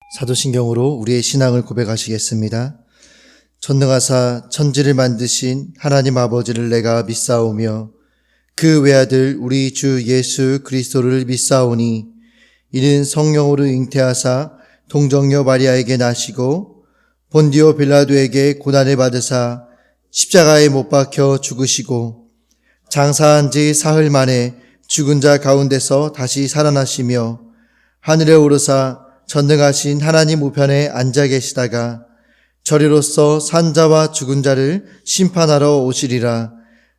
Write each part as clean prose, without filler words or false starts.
사도신경으로 우리의 신앙을 고백하시겠습니다. 전능하사 천지를 만드신 하나님 아버지를 내가 믿사오며 그 외아들 우리 주 예수 그리스도를 믿사오니 이는 성령으로 잉태하사 동정녀 마리아에게 나시고 본디오 빌라도에게 고난을 받으사 십자가에 못 박혀 죽으시고 장사한 지 사흘 만에 죽은 자 가운데서 다시 살아나시며 하늘에 오르사 전능하신 하나님 우편에 앉아 계시다가 저리로서 산자와 죽은 자를 심판하러 오시리라.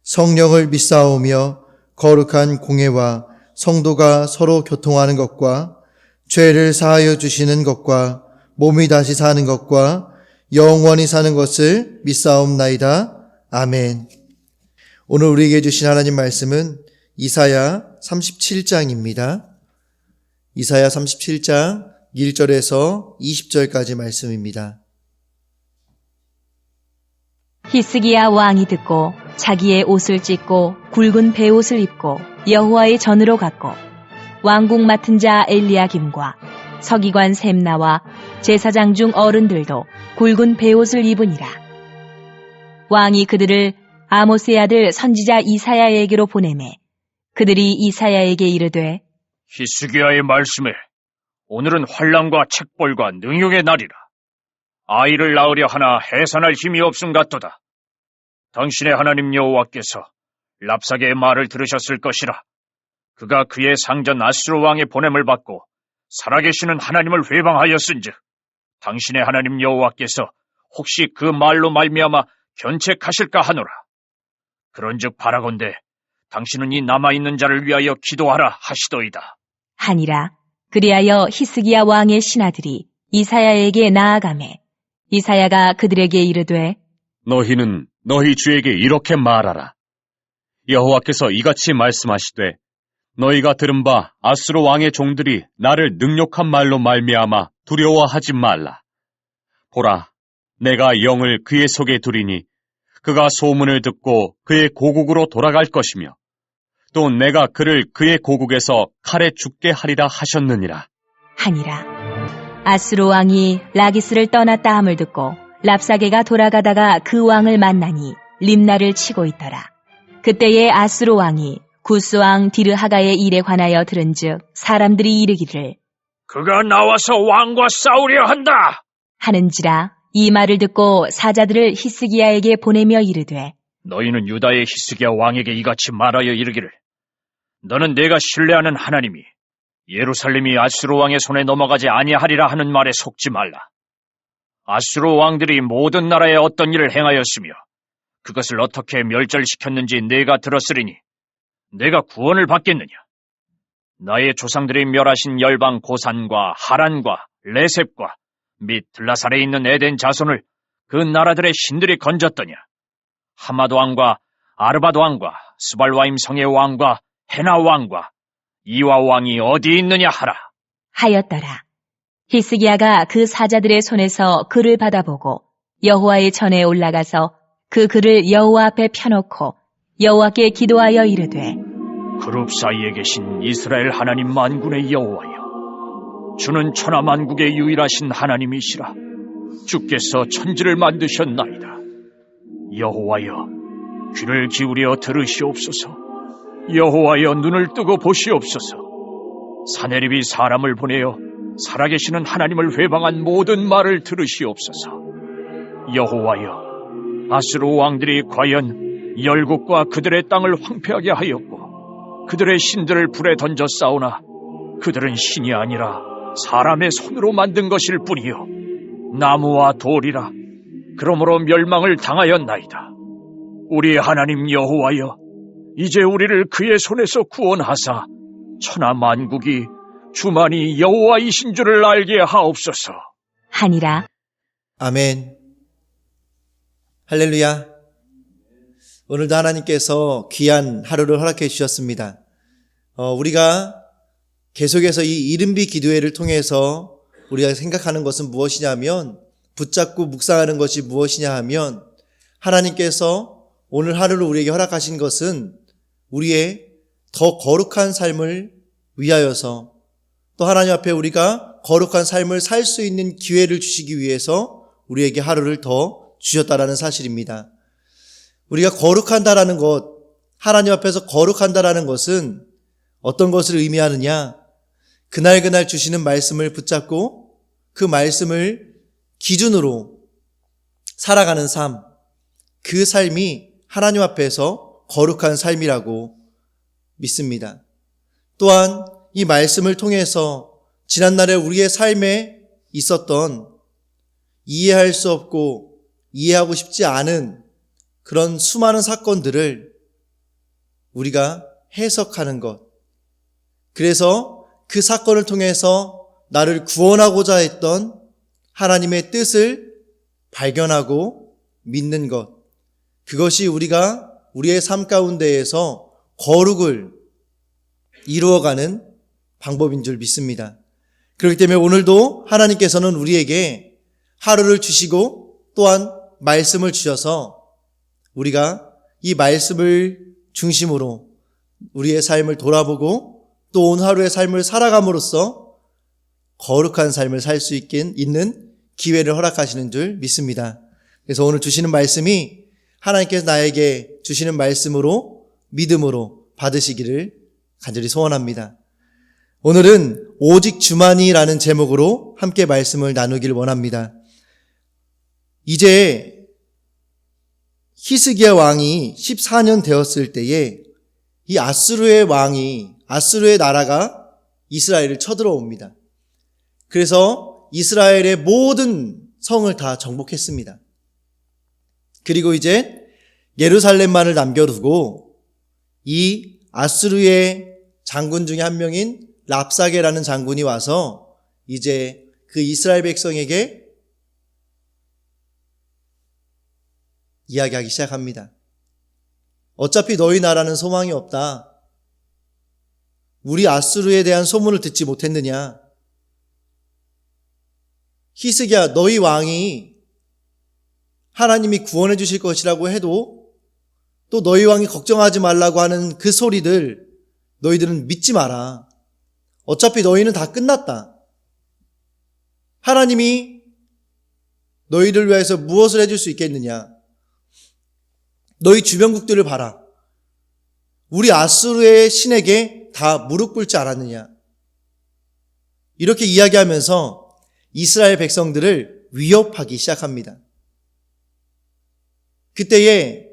성령을 믿사오며 거룩한 공회와 성도가 서로 교통하는 것과 죄를 사하여 주시는 것과 몸이 다시 사는 것과 영원히 사는 것을 믿사옵나이다. 아멘. 오늘 우리에게 주신 하나님 말씀은 이사야 37장입니다. 이사야 37장 1절에서 20절까지 말씀입니다. 히스기야 왕이 듣고 자기의 옷을 찢고 굵은 베옷을 입고 여호와의 전으로 갔고 왕궁 맡은 자 엘리야김과 서기관 셈나와 제사장 중 어른들도 굵은 베옷을 입으니라. 왕이 그들을 아모스의 아들 선지자 이사야에게로 보내매 그들이 이사야에게 이르되 히스기야의 말씀에 오늘은 환난과 책벌과 능욕의 날이라. 아이를 낳으려 하나 해산할 힘이 없음 같도다. 당신의 하나님 여호와께서 랍사게의 말을 들으셨을 것이라. 그가 그의 상전 아수르 왕의 보냄을 받고 살아계시는 하나님을 회방하였은즉 당신의 하나님 여호와께서 혹시 그 말로 말미암아 견책하실까 하노라. 그런즉 바라건대 당신은 이 남아있는 자를 위하여 기도하라 하시도이다. 하니라. 그리하여 히스기야 왕의 신하들이 이사야에게 나아가매 이사야가 그들에게 이르되 너희는 너희 주에게 이렇게 말하라. 여호와께서 이같이 말씀하시되 너희가 들은 바 아수르 왕의 종들이 나를 능욕한 말로 말미암아 두려워하지 말라. 보라, 내가 영을 그의 속에 두리니 그가 소문을 듣고 그의 고국으로 돌아갈 것이며 또 내가 그를 그의 고국에서 칼에 죽게 하리라 하셨느니라. 하니라. 아수르 왕이 라기스를 떠났다 함을 듣고 랍사게가 돌아가다가 그 왕을 만나니 림나를 치고 있더라. 그때에 아수르 왕이 구스 왕 디르하가의 일에 관하여 들은즉 사람들이 이르기를 그가 나와서 왕과 싸우려 한다 하는지라. 이 말을 듣고 사자들을 히스기야에게 보내며 이르되 너희는 유다의 히스기야 왕에게 이같이 말하여 이르기를 너는 내가 신뢰하는 하나님이 예루살렘이 아수르 왕의 손에 넘어가지 아니하리라 하는 말에 속지 말라. 아수르 왕들이 모든 나라에 어떤 일을 행하였으며 그것을 어떻게 멸절시켰는지 내가 들었으리니 내가 구원을 받겠느냐. 나의 조상들이 멸하신 열방 고산과 하란과 레셉과 및 들라살에 있는 에덴 자손을 그 나라들의 신들이 건졌더냐. 하마도 왕과 아르바도 왕과 스발와임 성의 왕과 헤나 왕과 이와 왕이 어디 있느냐 하라 하였더라. 히스기야가 그 사자들의 손에서 글을 받아보고 여호와의 전에 올라가서 그 글을 여호와 앞에 펴놓고 여호와께 기도하여 이르되 그룹 사이에 계신 이스라엘 하나님 만군의 여호와여, 주는 천하 만국의 유일하신 하나님이시라. 주께서 천지를 만드셨나이다. 여호와여, 귀를 기울여 들으시옵소서. 여호와여, 눈을 뜨고 보시옵소서. 사내립이 사람을 보내어 살아계시는 하나님을 회방한 모든 말을 들으시옵소서. 여호와여, 아수르 왕들이 과연 열국과 그들의 땅을 황폐하게 하였고 그들의 신들을 불에 던져 싸우나 그들은 신이 아니라 사람의 손으로 만든 것일 뿐이요 나무와 돌이라. 그러므로 멸망을 당하였나이다. 우리 하나님 여호와여, 이제 우리를 그의 손에서 구원하사 천하 만국이 주만이 여호와이신 줄을 알게 하옵소서. 하니라. 아멘. 할렐루야. 오늘도 하나님께서 귀한 하루를 허락해 주셨습니다. 우리가 계속해서 이 이른비 기도회를 통해서 우리가 생각하는 것은 무엇이냐면, 붙잡고 묵상하는 것이 무엇이냐 하면, 하나님께서 오늘 하루를 우리에게 허락하신 것은 우리의 더 거룩한 삶을 위하여서, 또 하나님 앞에 우리가 거룩한 삶을 살 수 있는 기회를 주시기 위해서 우리에게 하루를 더 주셨다라는 사실입니다. 우리가 거룩한다라는 것, 하나님 앞에서 거룩한다라는 것은 어떤 것을 의미하느냐? 그날 주시는 말씀을 붙잡고 그 말씀을 기준으로 살아가는 삶, 그 삶이 하나님 앞에서 거룩한 삶이라고 믿습니다. 또한 이 말씀을 통해서 지난날에 우리의 삶에 있었던 이해할 수 없고 이해하고 싶지 않은 그런 수많은 사건들을 우리가 해석하는 것, 그래서 그 사건을 통해서 나를 구원하고자 했던 하나님의 뜻을 발견하고 믿는 것, 그것이 우리가 우리의 삶 가운데에서 거룩을 이루어가는 방법인 줄 믿습니다. 그렇기 때문에 오늘도 하나님께서는 우리에게 하루를 주시고 또한 말씀을 주셔서 우리가 이 말씀을 중심으로 우리의 삶을 돌아보고 또 오늘 하루의 삶을 살아감으로써 거룩한 삶을 살 수 있는 기회를 허락하시는 줄 믿습니다. 그래서 오늘 주시는 말씀이 하나님께서 나에게 주시는 말씀으로 믿음으로 받으시기를 간절히 소원합니다. 오늘은 오직 주만이라는 제목으로 함께 말씀을 나누길 원합니다. 이제 히스기야 왕이 14년 되었을 때에 이 아수르의 나라가 이스라엘을 쳐들어옵니다. 그래서 이스라엘의 모든 성을 다 정복했습니다. 그리고 이제 예루살렘만을 남겨두고 이 아수르의 장군 중에 한 명인 랍사게라는 장군이 와서 이제 그 이스라엘 백성에게 이야기하기 시작합니다. 어차피 너희 나라는 소망이 없다. 우리 아수르에 대한 소문을 듣지 못했느냐? 히스기야, 너희 왕이 하나님이 구원해 주실 것이라고 해도 또 너희 왕이 걱정하지 말라고 하는 그 소리들 너희들은 믿지 마라. 어차피 너희는 다 끝났다. 하나님이 너희를 위해서 무엇을 해줄 수 있겠느냐? 너희 주변국들을 봐라. 우리 아수르의 신에게 다 무릎 꿇지 않았느냐? 이렇게 이야기하면서 이스라엘 백성들을 위협하기 시작합니다. 그때에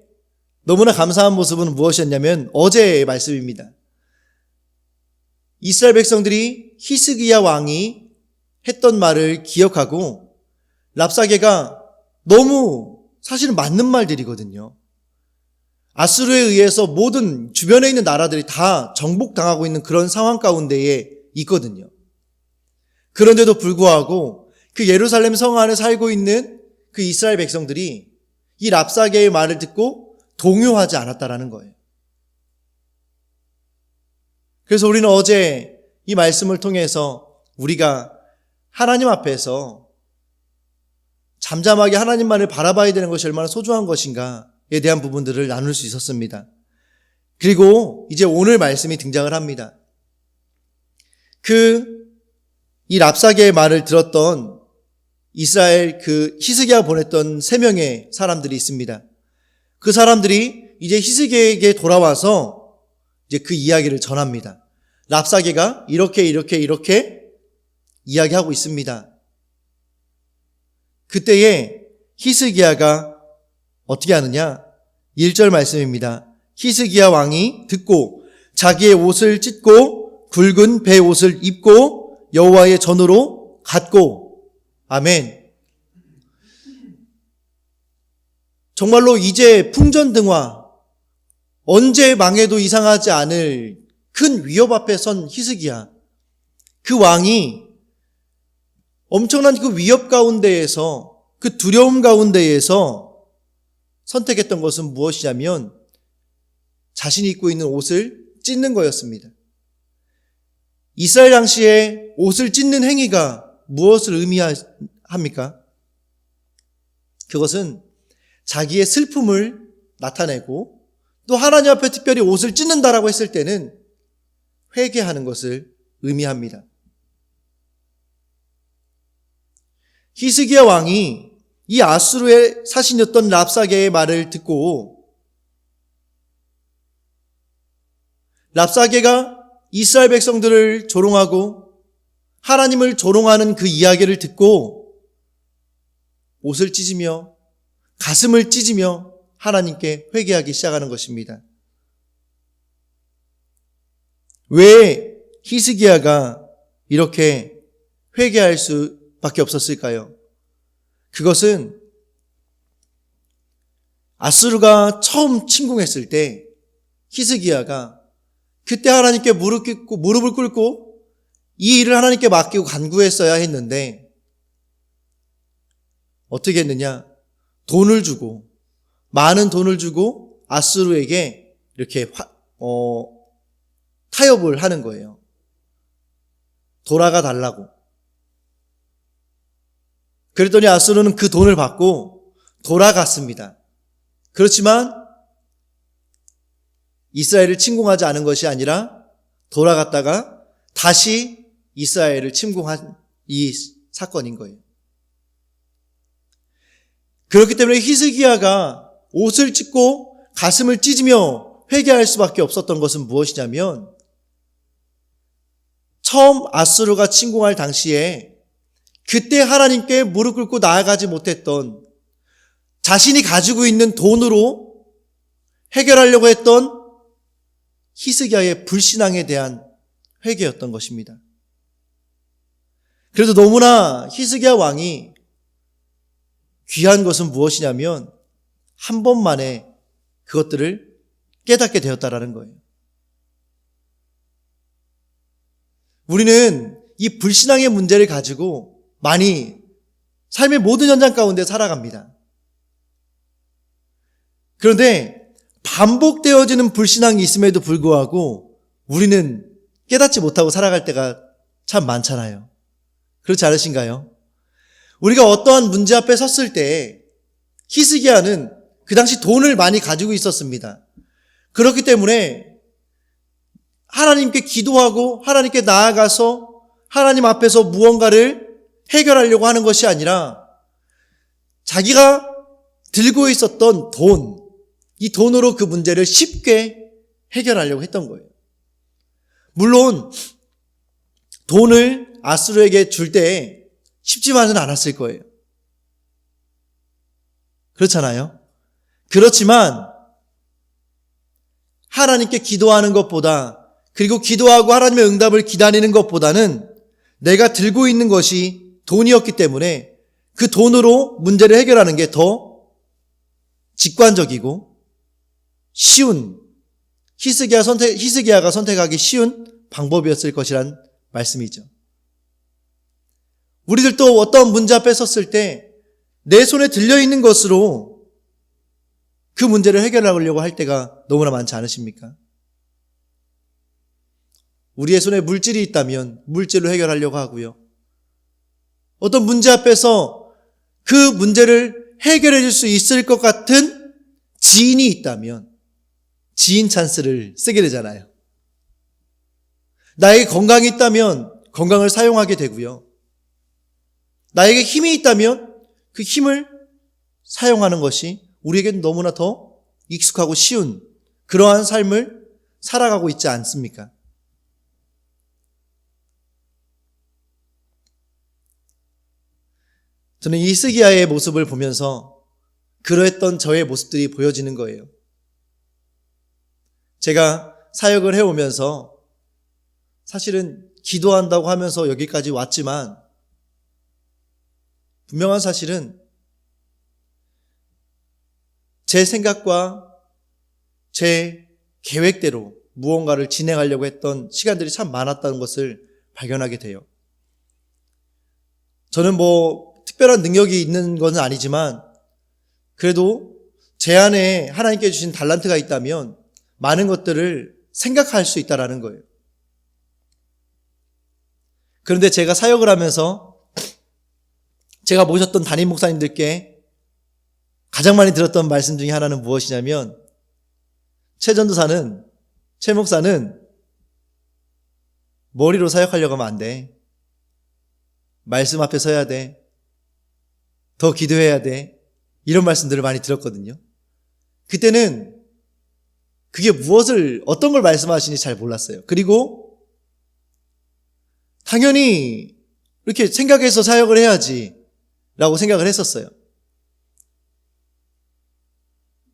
너무나 감사한 모습은 무엇이었냐면 어제의 말씀입니다. 이스라엘 백성들이 히스기야 왕이 했던 말을 기억하고 랍사게가 너무 사실은 맞는 말들이거든요. 아수르에 의해서 모든 주변에 있는 나라들이 다 정복당하고 있는 그런 상황 가운데에 있거든요. 그런데도 불구하고 그 예루살렘 성 안에 살고 있는 그 이스라엘 백성들이 이 랍사게의 말을 듣고 동요하지 않았다라는 거예요. 그래서 우리는 어제 이 말씀을 통해서 우리가 하나님 앞에서 잠잠하게 하나님만을 바라봐야 되는 것이 얼마나 소중한 것인가에 대한 부분들을 나눌 수 있었습니다. 그리고 이제 오늘 말씀이 등장을 합니다. 이 랍사게의 말을 들었던 이스라엘 히스기야 보냈던 3명의 사람들이 있습니다. 그 사람들이 이제 히스기야에게 돌아와서 이제 그 이야기를 전합니다. 랍사게가 이렇게 이야기하고 있습니다. 그때에 히스기야가 어떻게 하느냐? 1절 말씀입니다. 히스기야 왕이 듣고 자기의 옷을 찢고 굵은 배 옷을 입고 여호와의 전으로 갔고. 아멘. 정말로 이제 풍전등화, 언제 망해도 이상하지 않을 큰 위협 앞에 선 히스기야. 그 왕이 엄청난 그 위협 가운데에서, 그 두려움 가운데에서 선택했던 것은 무엇이냐면 자신이 입고 있는 옷을 찢는 거였습니다. 이스라엘 당시에 옷을 찢는 행위가 무엇을 의미합니까? 그것은 자기의 슬픔을 나타내고 또 하나님 앞에 특별히 옷을 찢는다라고 했을 때는 회개하는 것을 의미합니다. 히스기야 왕이 이 아수르의 사신이었던 랍사게의 말을 듣고 랍사게가 이스라엘 백성들을 조롱하고 하나님을 조롱하는 그 이야기를 듣고 옷을 찢으며 가슴을 찢으며 하나님께 회개하기 시작하는 것입니다. 왜 히스기야가 이렇게 회개할 수밖에 없었을까요? 그것은 아수르가 처음 침공했을 때 히스기야가 그때 하나님께 무릎을 꿇고 이 일을 하나님께 맡기고 간구했어야 했는데 어떻게 했느냐? 많은 돈을 주고 아수르에게 이렇게 타협을 하는 거예요. 돌아가 달라고. 그랬더니 아수르는 그 돈을 받고 돌아갔습니다. 그렇지만 이스라엘을 침공하지 않은 것이 아니라 돌아갔다가 다시 이스라엘을 침공한 이 사건인 거예요. 그렇기 때문에 히스기야가 옷을 찢고 가슴을 찢으며 회개할 수밖에 없었던 것은 무엇이냐면 처음 아수르가 침공할 당시에 그때 하나님께 무릎 꿇고 나아가지 못했던 자신이 가지고 있는 돈으로 해결하려고 했던 히스기야의 불신앙에 대한 회개였던 것입니다. 그래도 너무나 히스기야 왕이 귀한 것은 무엇이냐면 한 번만에 그것들을 깨닫게 되었다라는 거예요. 우리는 이 불신앙의 문제를 가지고 많이 삶의 모든 현장 가운데 살아갑니다. 그런데 반복되어지는 불신앙이 있음에도 불구하고 우리는 깨닫지 못하고 살아갈 때가 참 많잖아요. 그렇지 않으신가요? 우리가 어떠한 문제 앞에 섰을 때 히스기야는 그 당시 돈을 많이 가지고 있었습니다. 그렇기 때문에 하나님께 기도하고 하나님께 나아가서 하나님 앞에서 무언가를 해결하려고 하는 것이 아니라 자기가 들고 있었던 돈, 이 돈으로 그 문제를 쉽게 해결하려고 했던 거예요. 물론 돈을 아수르에게 줄 때 쉽지만은 않았을 거예요. 그렇잖아요? 그렇지만 하나님께 기도하는 것보다 그리고 기도하고 하나님의 응답을 기다리는 것보다는 내가 들고 있는 것이 돈이었기 때문에 그 돈으로 문제를 해결하는 게 더 직관적이고 쉬운 히스기야가 선택하기 쉬운 방법이었을 것이란 말씀이죠. 우리들도 어떤 문제 앞에 섰을 때 내 손에 들려있는 것으로 그 문제를 해결하려고 할 때가 너무나 많지 않으십니까? 우리의 손에 물질이 있다면 물질로 해결하려고 하고요. 어떤 문제 앞에서 그 문제를 해결해 줄 수 있을 것 같은 지인이 있다면 지인 찬스를 쓰게 되잖아요. 나에게 건강이 있다면 건강을 사용하게 되고요. 나에게 힘이 있다면 그 힘을 사용하는 것이 우리에게는 너무나 더 익숙하고 쉬운 그러한 삶을 살아가고 있지 않습니까? 저는 히스기야의 모습을 보면서 그러했던 저의 모습들이 보여지는 거예요. 제가 사역을 해오면서 사실은 기도한다고 하면서 여기까지 왔지만 분명한 사실은 제 생각과 제 계획대로 무언가를 진행하려고 했던 시간들이 참 많았다는 것을 발견하게 돼요. 저는 특별한 능력이 있는 건 아니지만 그래도 제 안에 하나님께 주신 달란트가 있다면 많은 것들을 생각할 수 있다라는 거예요. 그런데 제가 사역을 하면서 제가 모셨던 담임 목사님들께 가장 많이 들었던 말씀 중에 하나는 무엇이냐면 최 목사는 머리로 사역하려고 하면 안 돼. 말씀 앞에 서야 돼. 더 기도해야 돼. 이런 말씀들을 많이 들었거든요. 그때는 그게 어떤 걸 말씀하시는지 잘 몰랐어요. 그리고 당연히 이렇게 생각해서 사역을 해야지 라고 생각을 했었어요.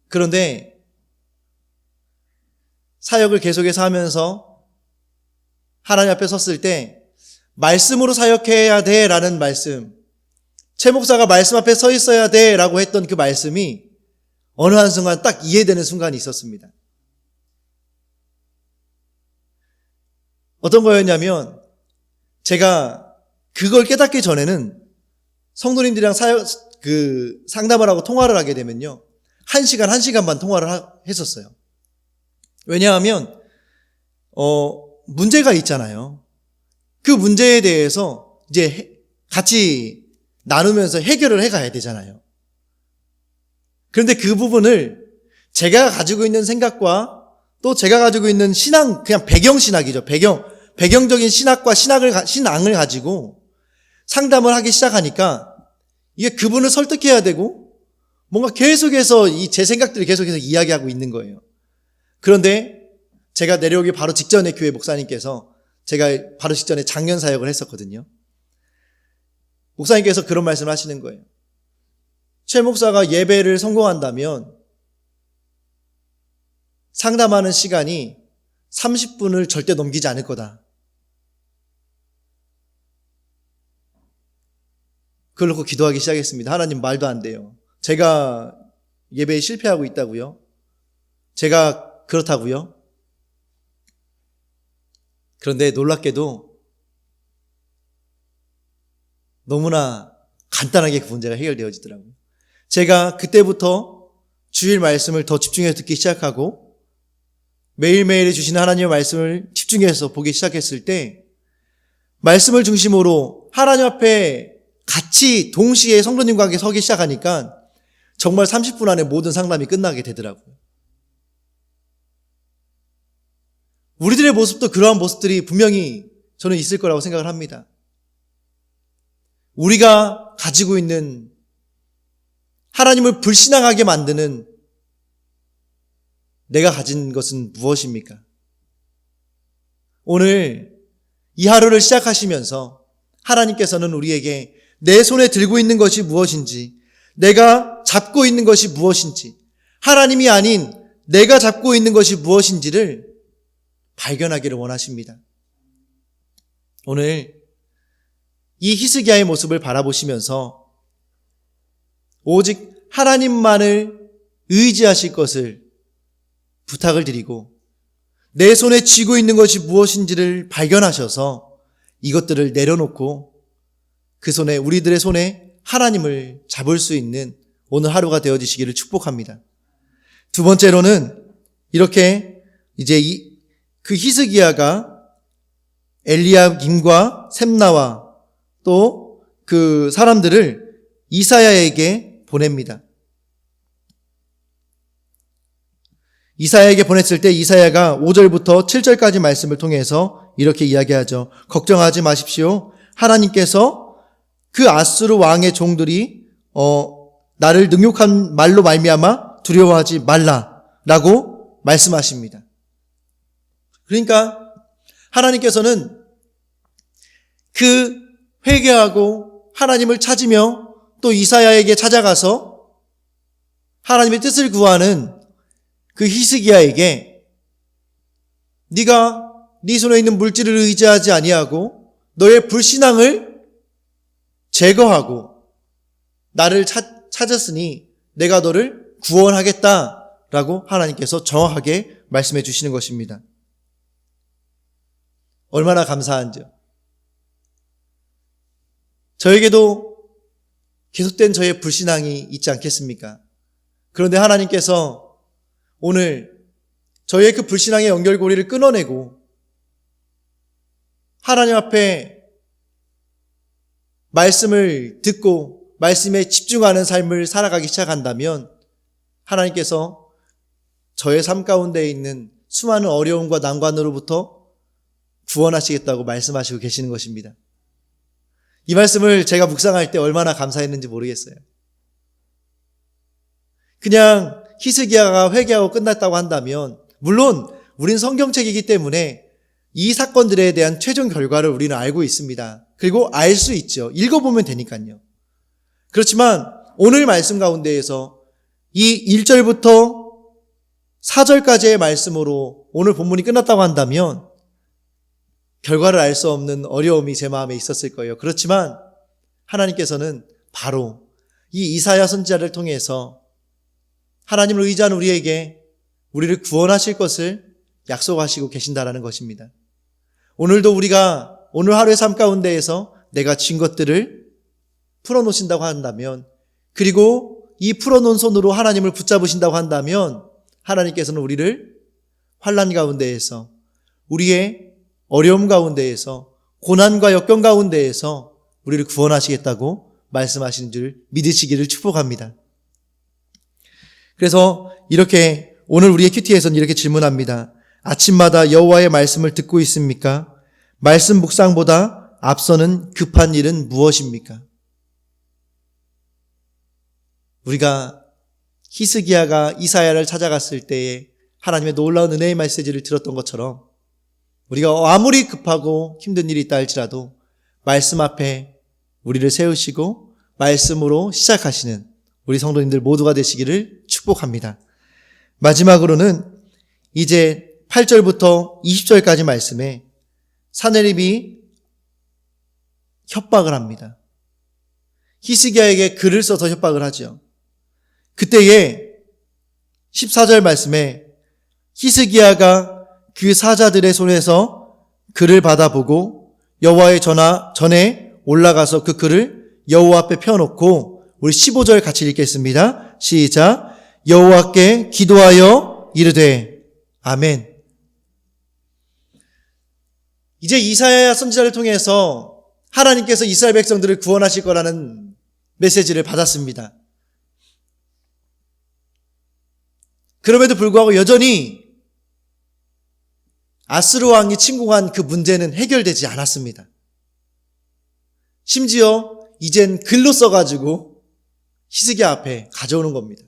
그런데 사역을 계속해서 하면서 하나님 앞에 섰을 때 말씀으로 사역해야 돼 라는 말씀, 최 목사가 말씀 앞에 서 있어야 돼 라고 했던 그 말씀이 어느 한순간 딱 이해되는 순간이 있었습니다. 어떤 거였냐면 제가 그걸 깨닫기 전에는 성도님들이랑 상담을 하고 통화를 하게 되면요, 1시간 반 통화를 했었어요. 왜냐하면 문제가 있잖아요. 그 문제에 대해서 이제 같이 나누면서 해결을 해가야 되잖아요. 그런데 그 부분을 제가 가지고 있는 생각과 또 제가 가지고 있는 신앙, 그냥 배경신학이죠. 배경적인 신학과 신앙을 가지고 상담을 하기 시작하니까 이게 그분을 설득해야 되고 뭔가 계속해서 제 생각들을 계속해서 이야기하고 있는 거예요. 그런데 제가 내려오기 바로 직전에 교회 목사님께서, 제가 바로 직전에 작년 사역을 했었거든요. 목사님께서 그런 말씀을 하시는 거예요. 최 목사가 예배를 성공한다면 상담하는 시간이 30분을 절대 넘기지 않을 거다. 그걸 놓고 기도하기 시작했습니다. 하나님, 말도 안 돼요. 제가 예배에 실패하고 있다고요? 제가 그렇다고요? 그런데 놀랍게도 너무나 간단하게 그 문제가 해결되어지더라고요. 제가 그때부터 주일 말씀을 더 집중해서 듣기 시작하고 매일매일 주시는 하나님의 말씀을 집중해서 보기 시작했을 때 말씀을 중심으로 하나님 앞에 같이 동시에 성도님과 함께 서기 시작하니까 정말 30분 안에 모든 상담이 끝나게 되더라고요. 우리들의 모습도 그러한 모습들이 분명히 저는 있을 거라고 생각을 합니다. 우리가 가지고 있는 하나님을 불신앙하게 만드는 내가 가진 것은 무엇입니까? 오늘 이 하루를 시작하시면서 하나님께서는 우리에게 내 손에 들고 있는 것이 무엇인지, 내가 잡고 있는 것이 무엇인지, 하나님이 아닌 내가 잡고 있는 것이 무엇인지를 발견하기를 원하십니다. 오늘 이 히스기야의 모습을 바라보시면서 오직 하나님만을 의지하실 것을 부탁을 드리고 내 손에 쥐고 있는 것이 무엇인지를 발견하셔서 이것들을 내려놓고 우리들의 손에 하나님을 잡을 수 있는 오늘 하루가 되어지시기를 축복합니다. 두 번째로는 이렇게 이제 그 히스기야가 엘리야김과 셈나와 또 그 사람들을 이사야에게 보냅니다. 이사야에게 보냈을 때 이사야가 5절부터 7절까지 말씀을 통해서 이렇게 이야기하죠. 걱정하지 마십시오. 하나님께서 그 아수르 왕의 종들이 나를 능욕한 말로 말미암아 두려워하지 말라라고 말씀하십니다. 그러니까 하나님께서는 그 회개하고 하나님을 찾으며 또 이사야에게 찾아가서 하나님의 뜻을 구하는 그 히스기야에게 네가 네 손에 있는 물질을 의지하지 아니하고 너의 불신앙을 제거하고 나를 찾았으니 내가 너를 구원하겠다라고 하나님께서 정확하게 말씀해 주시는 것입니다. 얼마나 감사한지요. 저에게도 계속된 저의 불신앙이 있지 않겠습니까? 그런데 하나님께서 오늘 저의 그 불신앙의 연결고리를 끊어내고 하나님 앞에 말씀을 듣고 말씀에 집중하는 삶을 살아가기 시작한다면 하나님께서 저의 삶 가운데 있는 수많은 어려움과 난관으로부터 구원하시겠다고 말씀하시고 계시는 것입니다. 이 말씀을 제가 묵상할 때 얼마나 감사했는지 모르겠어요. 그냥 히스기야가 회개하고 끝났다고 한다면, 물론 우린 성경책이기 때문에 이 사건들에 대한 최종 결과를 우리는 알고 있습니다. 그리고 알 수 있죠. 읽어보면 되니까요. 그렇지만 오늘 말씀 가운데에서 이 1절부터 4절까지의 말씀으로 오늘 본문이 끝났다고 한다면 결과를 알 수 없는 어려움이 제 마음에 있었을 거예요. 그렇지만 하나님께서는 바로 이 이사야 선지자를 통해서 하나님을 의지한 우리에게 우리를 구원하실 것을 약속하시고 계신다라는 것입니다. 오늘도 우리가 오늘 하루의 삶 가운데에서 내가 진 것들을 풀어놓으신다고 한다면, 그리고 이 풀어놓은 손으로 하나님을 붙잡으신다고 한다면 하나님께서는 우리를 환난 가운데에서, 우리의 어려움 가운데에서, 고난과 역경 가운데에서 우리를 구원하시겠다고 말씀하시는 줄 믿으시기를 축복합니다. 그래서 이렇게 오늘 우리의 큐티에서는 이렇게 질문합니다. 아침마다 여호와의 말씀을 듣고 있습니까? 말씀 묵상보다 앞서는 급한 일은 무엇입니까? 우리가 히스기야가 이사야를 찾아갔을 때에 하나님의 놀라운 은혜의 메시지를 들었던 것처럼 우리가 아무리 급하고 힘든 일이 있다 할지라도 말씀 앞에 우리를 세우시고 말씀으로 시작하시는 우리 성도님들 모두가 되시기를 축복합니다. 마지막으로는 이제 8절부터 20절까지 말씀에 사내립이 협박을 합니다. 히스기야에게 글을 써서 협박을 하죠. 그때에 14절 말씀에 히스기야가 그 사자들의 손에서 글을 받아보고 여호와의 전에 올라가서 그 글을 여호와 앞에 펴놓고, 우리 15절 같이 읽겠습니다. 시작. 여호와께 기도하여 이르되 아멘. 이제 이사야 선지자를 통해서 하나님께서 이스라엘 백성들을 구원하실 거라는 메시지를 받았습니다. 그럼에도 불구하고 여전히 아스루 왕이 침공한 그 문제는 해결되지 않았습니다. 심지어 이젠 글로 써가지고 히스기야 앞에 가져오는 겁니다.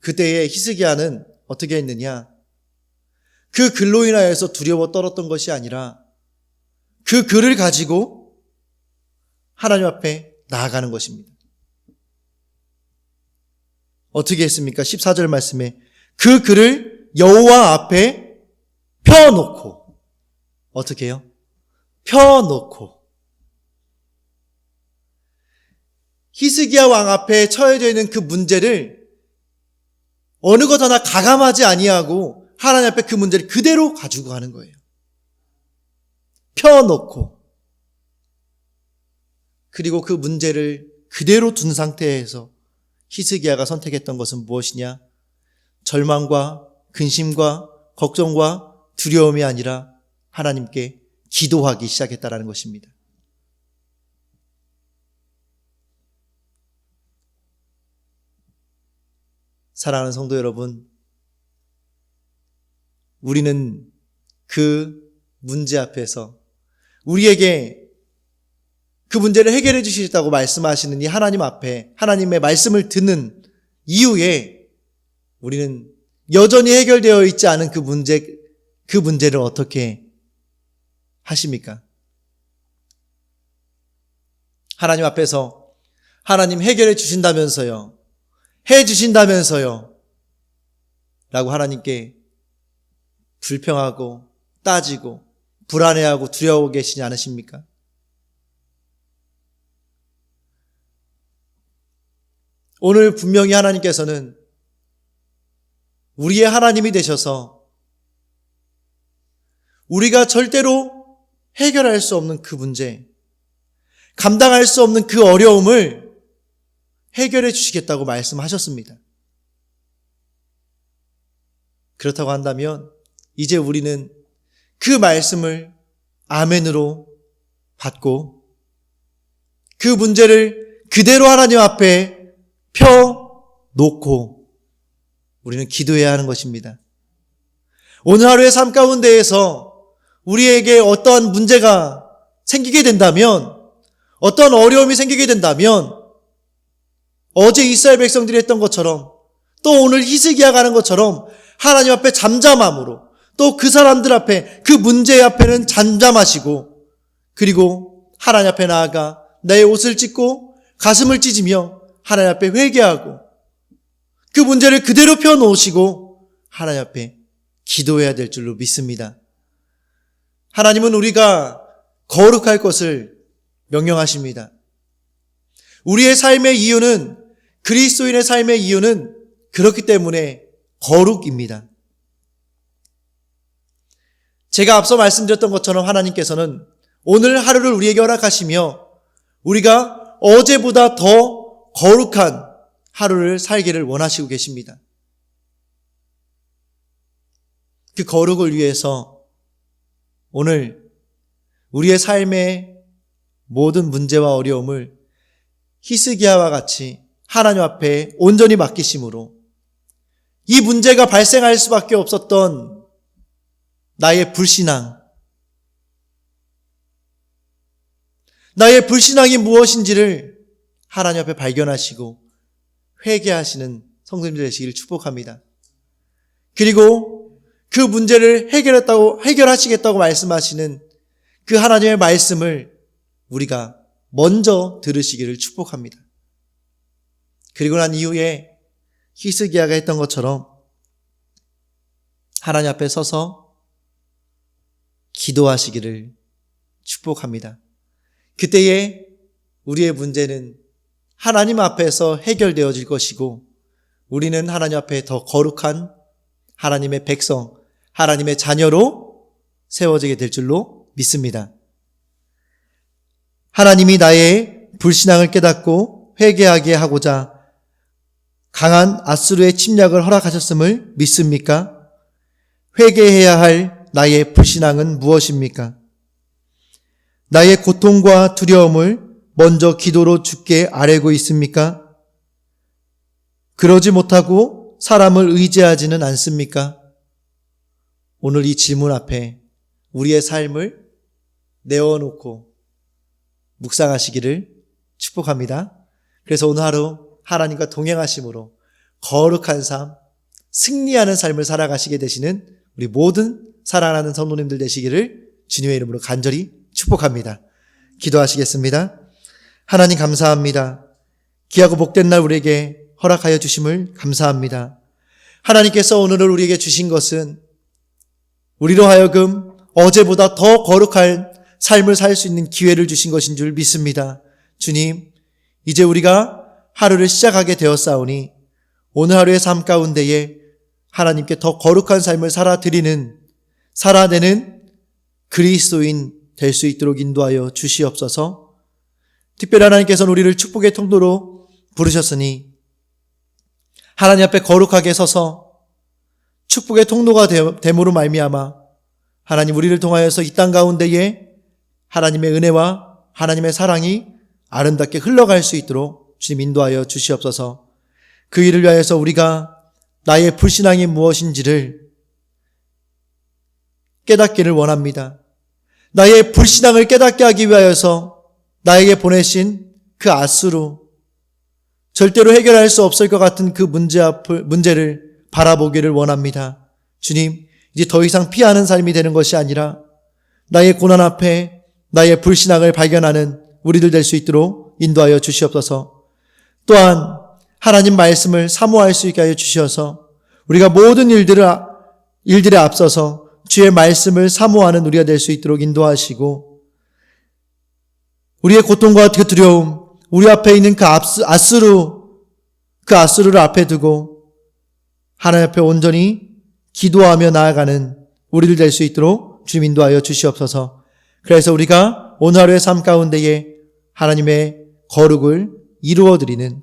그때에 히스기야는 어떻게 했느냐? 그 글로 인하여서 두려워 떨었던 것이 아니라 그 글을 가지고 하나님 앞에 나아가는 것입니다. 어떻게 했습니까? 14절 말씀에 그 글을 여호와 앞에 펴놓고, 어떻게 해요? 펴놓고. 히스기야 왕 앞에 처해져 있는 그 문제를 어느 것 하나 가감하지 아니하고 하나님 앞에 그 문제를 그대로 가지고 가는 거예요. 펴놓고. 그리고 그 문제를 그대로 둔 상태에서 히스기야가 선택했던 것은 무엇이냐? 절망과 근심과 걱정과 두려움이 아니라 하나님께 기도하기 시작했다라는 것입니다. 사랑하는 성도 여러분, 우리는 그 문제 앞에서 우리에게 그 문제를 해결해 주시겠다고 말씀하시는 이 하나님 앞에 하나님의 말씀을 듣는 이후에 우리는 여전히 해결되어 있지 않은 그 문제를 어떻게 하십니까? 하나님 앞에서 하나님 해결해 주신다면서요, 해 주신다면서요 라고 하나님께 불평하고 따지고 불안해하고 두려워 계시지 않으십니까? 오늘 분명히 하나님께서는 우리의 하나님이 되셔서 우리가 절대로 해결할 수 없는 그 문제, 감당할 수 없는 그 어려움을 해결해 주시겠다고 말씀하셨습니다. 그렇다고 한다면 이제 우리는 그 말씀을 아멘으로 받고 그 문제를 그대로 하나님 앞에 펴놓고 우리는 기도해야 하는 것입니다. 오늘 하루의 삶 가운데에서 우리에게 어떠한 문제가 생기게 된다면, 어떠한 어려움이 생기게 된다면 어제 이스라엘 백성들이 했던 것처럼 또 오늘 히스기야가 하는 것처럼 하나님 앞에 잠잠함으로 또 그 사람들 앞에 그 문제 앞에는 잠잠하시고 그리고 하나님 앞에 나아가 나의 옷을 찢고 가슴을 찢으며 하나님 앞에 회개하고 그 문제를 그대로 펴놓으시고 하나님 앞에 기도해야 될 줄로 믿습니다. 하나님은 우리가 거룩할 것을 명령하십니다. 우리의 삶의 이유는 그리스도인의 삶의 이유는 그렇기 때문에 거룩입니다. 제가 앞서 말씀드렸던 것처럼 하나님께서는 오늘 하루를 우리에게 허락하시며 우리가 어제보다 더 거룩한 하루를 살기를 원하시고 계십니다. 그 거룩을 위해서 오늘 우리의 삶의 모든 문제와 어려움을 히스기야와 같이 하나님 앞에 온전히 맡기심으로 이 문제가 발생할 수밖에 없었던 나의 불신앙, 나의 불신앙이 무엇인지를 하나님 앞에 발견하시고 회개하시는 성도님들 되시기를 축복합니다. 그리고 그 문제를 해결하시겠다고 말씀하시는 그 하나님의 말씀을 우리가 먼저 들으시기를 축복합니다. 그리고 난 이후에 히스기야가 했던 것처럼 하나님 앞에 서서 기도하시기를 축복합니다. 그때에 우리의 문제는 하나님 앞에서 해결되어질 것이고 우리는 하나님 앞에 더 거룩한 하나님의 백성, 하나님의 자녀로 세워지게 될 줄로 믿습니다. 하나님이 나의 불신앙을 깨닫고 회개하게 하고자 강한 아수르의 침략을 허락하셨음을 믿습니까? 회개해야 할 나의 불신앙은 무엇입니까? 나의 고통과 두려움을 먼저 기도로 주께 아뢰고 있습니까? 그러지 못하고 사람을 의지하지는 않습니까? 오늘 이 질문 앞에 우리의 삶을 내어놓고 묵상하시기를 축복합니다. 그래서 오늘 하루 하나님과 동행하심으로 거룩한 삶, 승리하는 삶을 살아가시게 되시는 우리 모든 사랑하는 성도님들 되시기를 주님의 이름으로 간절히 축복합니다. 기도하시겠습니다. 하나님 감사합니다. 귀하고 복된 날 우리에게 허락하여 주심을 감사합니다. 하나님께서 오늘을 우리에게 주신 것은 우리로 하여금 어제보다 더 거룩한 삶을 살 수 있는 기회를 주신 것인 줄 믿습니다. 주님, 이제 우리가 하루를 시작하게 되었사오니 오늘 하루의 삶 가운데에 하나님께 더 거룩한 삶을 살아내는 그리스도인 될 수 있도록 인도하여 주시옵소서. 특별히 하나님께서는 우리를 축복의 통로로 부르셨으니 하나님 앞에 거룩하게 서서 축복의 통로가 됨으로 말미암아 하나님 우리를 통하여서 이 땅 가운데에 하나님의 은혜와 하나님의 사랑이 아름답게 흘러갈 수 있도록 주님 인도하여 주시옵소서. 그 일을 위하여서 우리가 나의 불신앙이 무엇인지를 깨닫기를 원합니다. 나의 불신앙을 깨닫게 하기 위하여서 나에게 보내신 그 아수르, 절대로 해결할 수 없을 것 같은 그 문제를 바라보기를 원합니다. 주님, 이제 더 이상 피하는 삶이 되는 것이 아니라 나의 고난 앞에 나의 불신앙을 발견하는 우리들 될 수 있도록 인도하여 주시옵소서. 또한 하나님 말씀을 사모할 수 있게 하여 주셔서 우리가 모든 일들에 앞서서 주의 말씀을 사모하는 우리가 될 수 있도록 인도하시고 우리의 고통과 그 두려움, 우리 앞에 있는 그 아수르를 앞에 두고 하나님 앞에 온전히 기도하며 나아가는 우리들 될 수 있도록 주님 인도하여 주시옵소서. 그래서 우리가 오늘 하루의 삶 가운데에 하나님의 거룩을 이루어드리는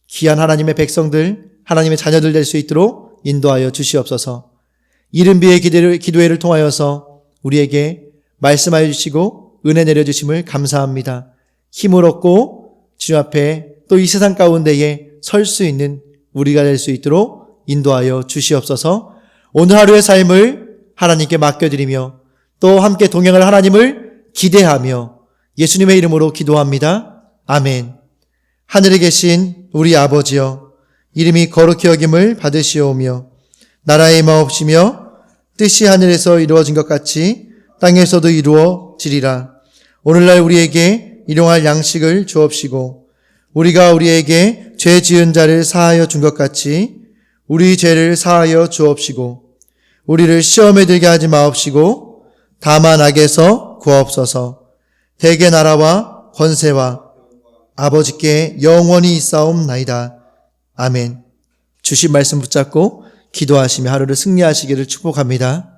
귀한 하나님의 백성들, 하나님의 자녀들 될 수 있도록 인도하여 주시옵소서. 이른비의 기도회를 통하여서 우리에게 말씀하여 주시고 은혜 내려주심을 감사합니다. 힘을 얻고 주님 앞에 또 이 세상 가운데에 설 수 있는 우리가 될 수 있도록 인도하여 주시옵소서. 오늘 하루의 삶을 하나님께 맡겨드리며 또 함께 동행할 하나님을 기대하며 예수님의 이름으로 기도합니다. 아멘. 하늘에 계신 우리 아버지여, 이름이 거룩히 여김을 받으시오며 나라의 마옵시며 뜻이 하늘에서 이루어진 것 같이 땅에서도 이루어지리라. 오늘날 우리에게 일용할 양식을 주옵시고 우리가 우리에게 죄 지은 자를 사하여 준 것 같이 우리 죄를 사하여 주옵시고 우리를 시험에 들게 하지 마옵시고 다만 악에서 구하옵소서. 대개 나라와 권세와 아버지께 영원히 있사옵나이다. 아멘. 주신 말씀 붙잡고 기도하시며 하루를 승리하시기를 축복합니다.